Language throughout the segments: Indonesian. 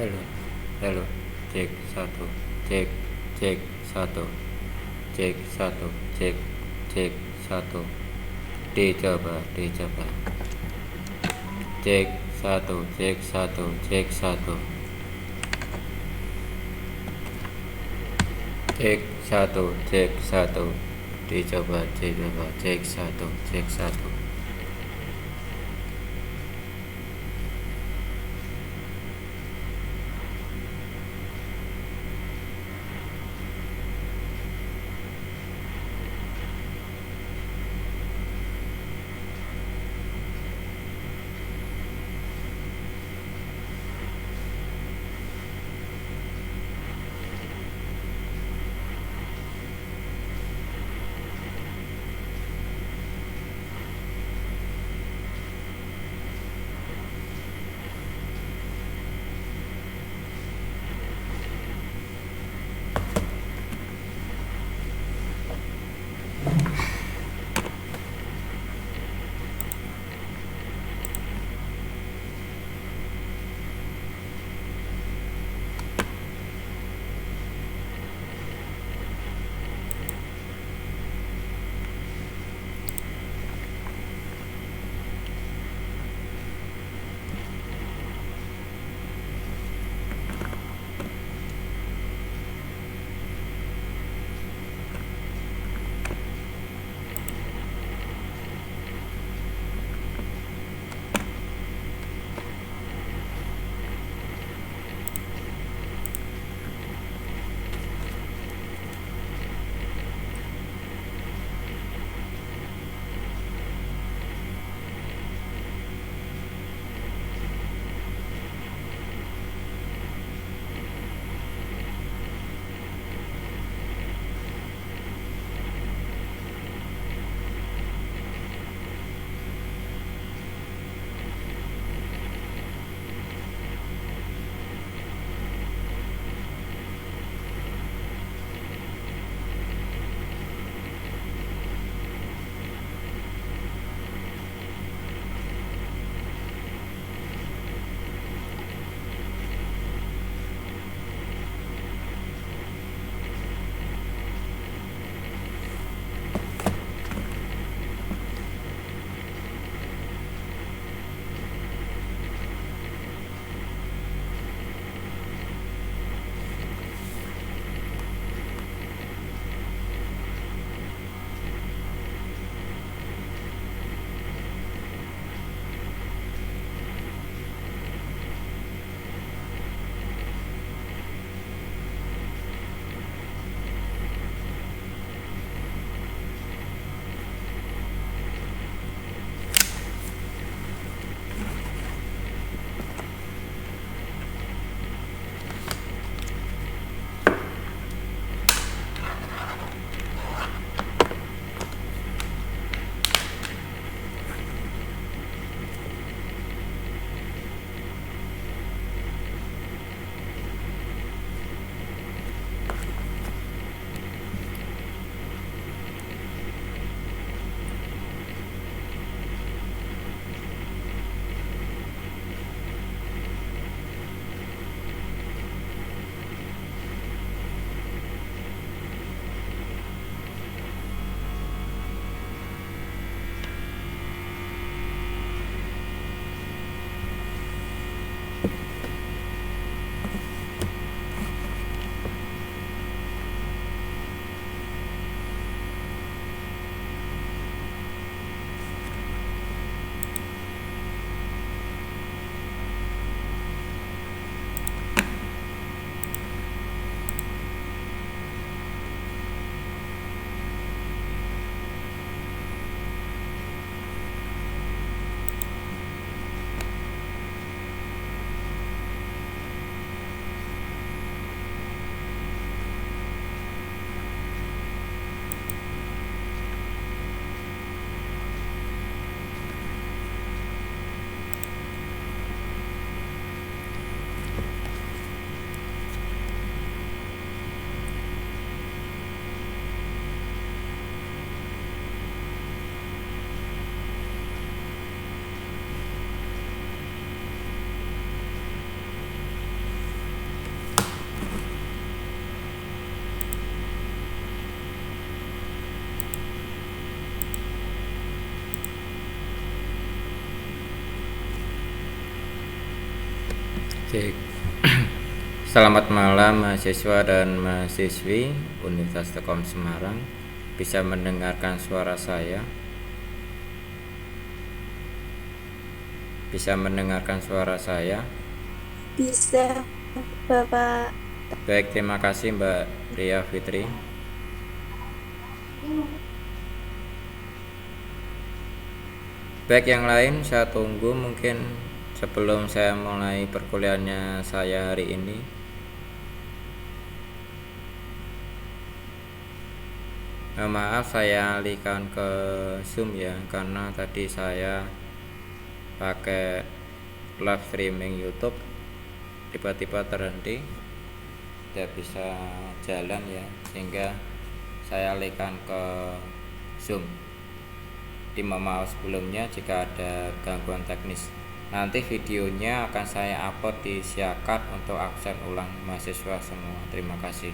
Halo, halo, cek satu, cek, cek satu, cek satu, cek, cek satu. Dicoba, dicoba. Cek satu, cek satu, cek satu, cek satu, cek satu. Dicoba, dicoba, cek satu, cek satu. Cek. Selamat malam mahasiswa dan mahasiswi Universitas Telkom Semarang. Bisa mendengarkan suara saya? Bisa mendengarkan suara saya? Bisa, Bapak. Baik, terima kasih Mbak Ria Fitri. Baik, yang lain saya tunggu mungkin sebelum saya mulai perkuliahannya saya hari ini. Maaf, saya alihkan ke Zoom ya, karena tadi saya pakai live streaming YouTube tiba-tiba terhenti, tidak bisa jalan ya, sehingga saya alihkan ke Zoom. Mohon maaf sebelumnya jika ada gangguan teknis. Nanti videonya akan saya upload di Siakat untuk absen ulang mahasiswa semua. Terima kasih.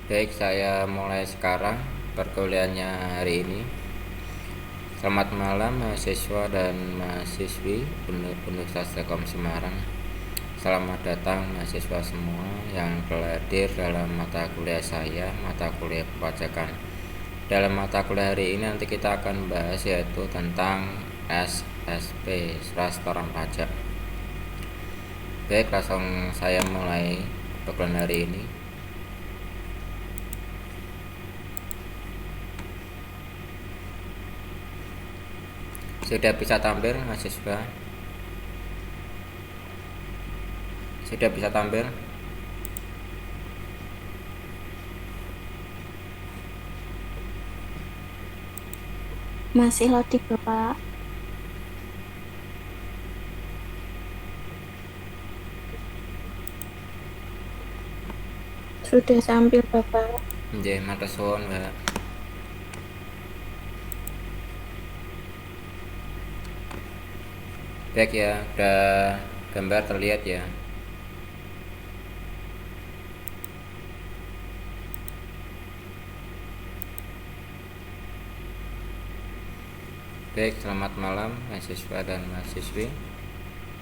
Baik, saya mulai sekarang perkuliahannya hari ini. Selamat malam mahasiswa dan mahasiswi Universitas Telkom Semarang. Selamat datang mahasiswa semua yang telah hadir dalam mata kuliah saya, mata kuliah perpajakan. Dalam mata kuliah hari ini nanti kita akan bahas yaitu tentang SSP, Surat Setoran Pajak. Baik, langsung saya mulai perkuliahan hari ini. Sudah bisa tampil mahasiswa? Sudah bisa tampil? Masih loading, Bapak. Sudah sambil, Bapak. Nggih, matur suwun, Mbak. Baik ya, udah gambar terlihat ya. Baik, selamat malam mahasiswa dan mahasiswi.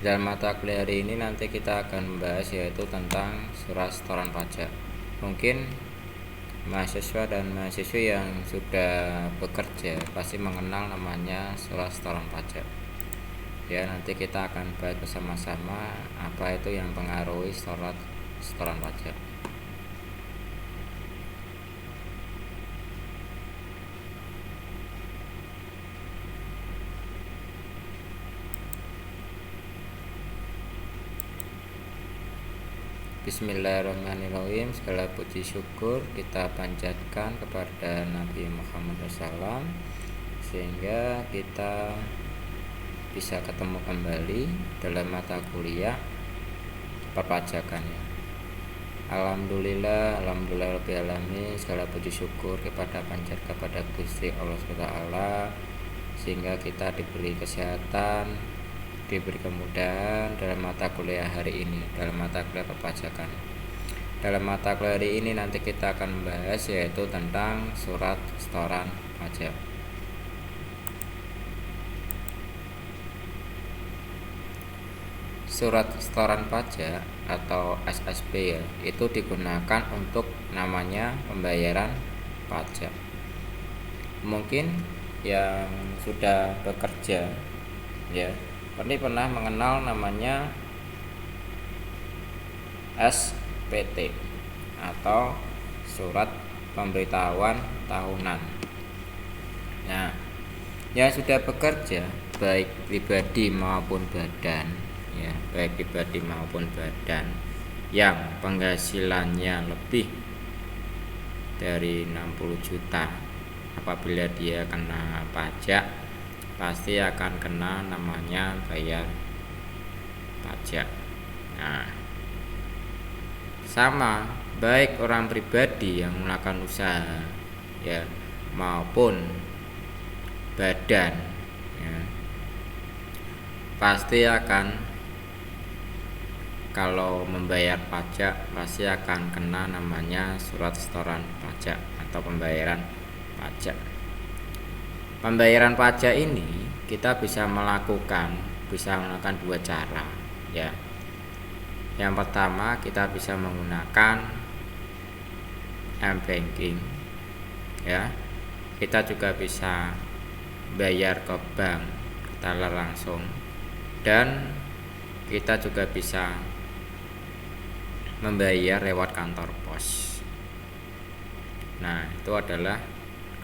Dalam mata kuliah hari ini nanti kita akan membahas yaitu tentang surat setoran pajak. Mungkin mahasiswa dan mahasiswi yang sudah bekerja pasti mengenal namanya surat setoran pajak. Ya, nanti kita akan bahas bersama-sama apa itu yang mempengaruhi surat setoran pajak. Bismillahirrahmanirrahim. Segala puji syukur kita panjatkan kepada Nabi Muhammad SAW sehingga kita bisa ketemu kembali dalam mata kuliah perpajakan ya. Alhamdulillah rabbil alamin. Segala puji syukur kepada panjat kepada Gusti Allah SWT sehingga kita diberi kesehatan, diberi kemudahan dalam mata kuliah hari ini, dalam mata kuliah perpajakan. Dalam mata kuliah hari ini nanti kita akan membahas yaitu tentang surat setoran pajak. Surat setoran pajak atau SSP ya, itu digunakan untuk namanya pembayaran pajak. Mungkin yang sudah bekerja ya, pernah mengenal namanya SPT atau surat pemberitahuan tahunan. Nah, yang sudah bekerja baik pribadi maupun badan ya, baik pribadi maupun badan yang penghasilannya lebih dari 60 juta, apabila dia kena pajak pasti akan kena namanya bayar pajak. Nah, sama baik orang pribadi yang melakukan usaha ya maupun badan ya, pasti akan, kalau membayar pajak pasti akan kena namanya surat setoran pajak atau pembayaran pajak. Pembayaran pajak ini kita bisa melakukan dua cara ya. Yang pertama, kita bisa menggunakan m-banking ya. Kita juga bisa bayar ke bank teller langsung, dan kita juga bisa membayar lewat kantor pos. Nah, itu adalah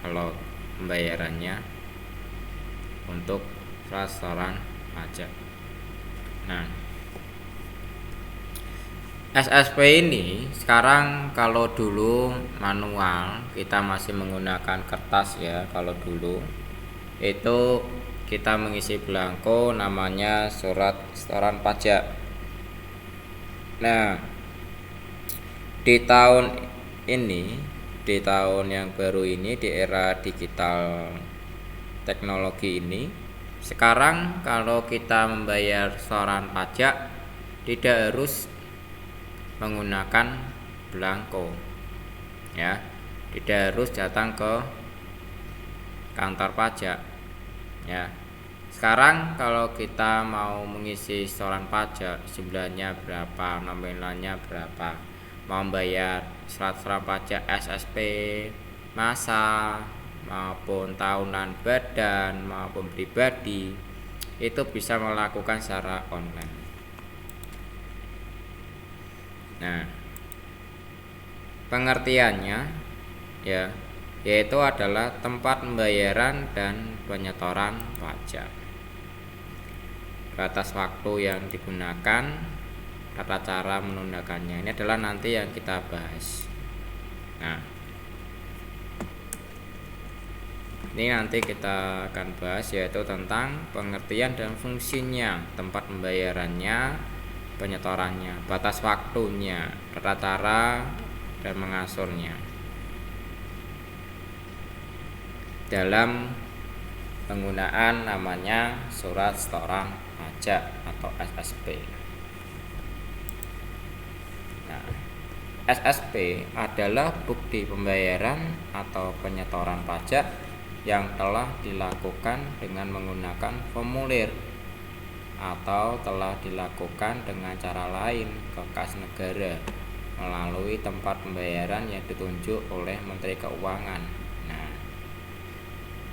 kalau pembayarannya untuk surat setoran pajak. Nah, SSP ini sekarang, kalau dulu manual kita masih menggunakan kertas ya. Kalau dulu itu kita mengisi belangko namanya surat setoran pajak. Nah, di tahun ini, di tahun yang baru ini, di era digital teknologi ini, sekarang kalau kita membayar setoran pajak tidak harus menggunakan belangko ya, tidak harus datang ke kantor pajak ya. Sekarang kalau kita mau mengisi setoran pajak, jumlahnya berapa, nominalnya berapa, mau bayar surat setoran pajak SSP massa maupun tahunan badan maupun pribadi, itu bisa melakukan secara online. Nah, pengertiannya ya, yaitu adalah tempat pembayaran dan penyetoran pajak. Batas waktu yang digunakan, tata cara menunaikannya, ini adalah nanti yang kita bahas. Nah, ini nanti kita akan bahas yaitu tentang pengertian dan fungsinya, tempat pembayarannya, penyetorannya, batas waktunya, tata cara dan mengaturnya dalam penggunaan namanya surat setoran pajak atau SSP. Nah, SSP adalah bukti pembayaran atau penyetoran pajak yang telah dilakukan dengan menggunakan formulir atau telah dilakukan dengan cara lain ke kas negara melalui tempat pembayaran yang ditunjuk oleh Menteri Keuangan. Nah,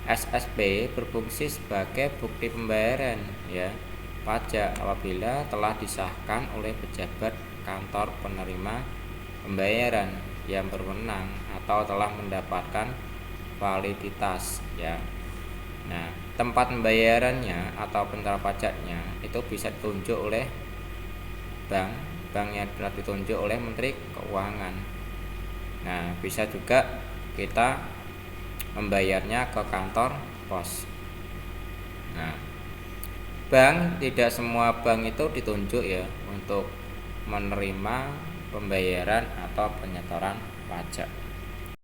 SSP berfungsi sebagai bukti pembayaran ya pajak apabila telah disahkan oleh pejabat kantor penerima pembayaran yang berwenang atau telah mendapatkan validitas ya. Nah, tempat pembayarannya atau penyetoran pajaknya itu bisa ditunjuk oleh bank yang telah ditunjuk oleh Menteri Keuangan. Nah, bisa juga kita membayarnya ke kantor pos. Nah, tidak semua bank itu ditunjuk ya untuk menerima pembayaran atau penyetoran pajak.